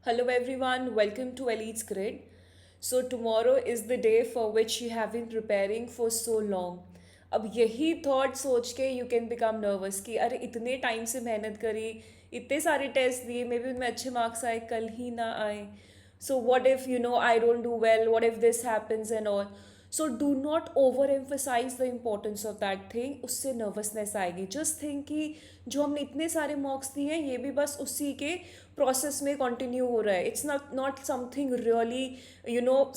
Hello everyone, welcome to Elite's Grid. So tomorrow is the day for which you have been preparing for so long. अब यही thought सोच के you can become nervous कि अरे इतने time से मेहनत करी, इतने सारे टेस्ट दिए, मे बी उनमें अच्छे मार्क्स आए, कल ही ना आए. So what if I don't do well, what if this happens and all. So do not over emphasize the importance of that thing. उससे नर्वसनेस आएगी. जस्ट थिंक कि जो हमने इतने सारे मॉक्स दिए हैं ये भी बस उसी के प्रोसेस में कंटिन्यू हो रहा है. It's not something really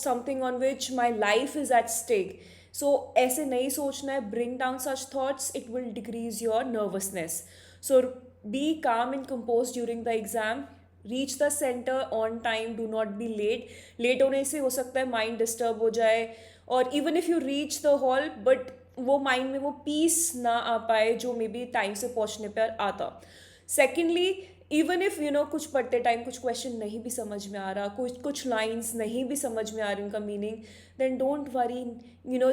something on which my life is at stake. So ऐसे नहीं सोचना है. Bring down such thoughts, it will decrease your nervousness. So be calm and compose during the exam. Reach the centre on time, do not be late. Late होने से हो सकता है mind disturb हो जाए, और even if you reach the hall but वो mind में वो पीस ना आ पाए जो मे बी टाइम से पहुंचने पर आता. सेकेंडली, इवन इफ कुछ पढ़ते टाइम कुछ क्वेश्चन नहीं भी समझ में आ रहा, कुछ लाइन्स नहीं भी समझ में आ रही उनका meaning, then don't worry.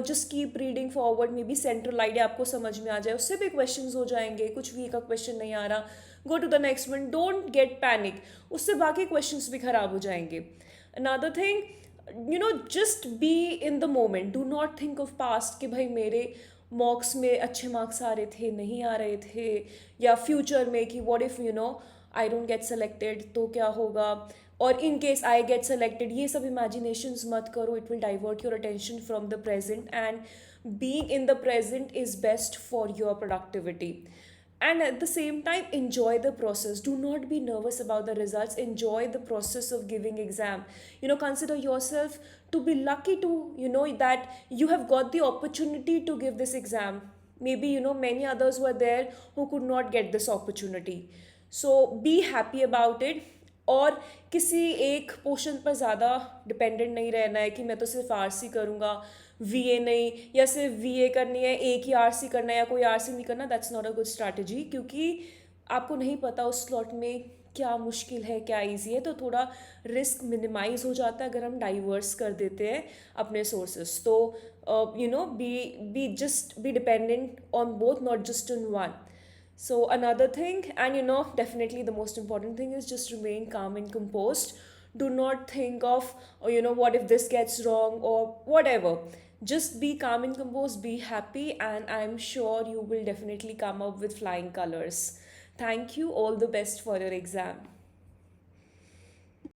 Just keep reading forward. Maybe central idea आपको समझ में आ जाए, उससे भी क्वेश्चन हो जाएंगे. कुछ वी का क्वेश्चन नहीं आ रहा, go to the next one. Don't get panic, उससे बाकी क्वेश्चन भी खराब हो जाएंगे. Another thing, just be in the moment. Do not think of past कि भाई मेरे मॉक्स में अच्छे मार्क्स आ रहे थे, नहीं आ रहे थे, या फ्यूचर में कि what if I don't get selected तो क्या होगा, और in case I get selected. ये सब इमेजिनेशंस मत करो. It will divert your attention from the present, and being in the present is best for your productivity. And at the same time, enjoy the process. Do not be nervous about the results. Enjoy the process of giving exam. Consider yourself to be lucky to that you have got the opportunity to give this exam. Maybe many others were there who could not get this opportunity. So be happy about it. और किसी एक portion पर ज़्यादा dependent नहीं रहना है कि मैं तो सिर्फ आरसी करूँगा, वीए नहीं, या सिर्फ वीए करनी है, एक ही आरसी करना है या कोई आरसी नहीं करना. That's not a good strategy, क्योंकि आपको नहीं पता उस स्लॉट में क्या मुश्किल है क्या इजी है. तो थोड़ा रिस्क मिनिमाइज हो जाता है अगर हम डाइवर्स कर देते हैं अपने सोर्सेस. तो be dependent on both, not just on one. So another thing, and definitely the most important thing is just remain calm and composed. Do not think of, what if this gets wrong or whatever. Just be calm and composed, be happy, and I'm sure you will definitely come up with flying colors. Thank you. All the best for your exam.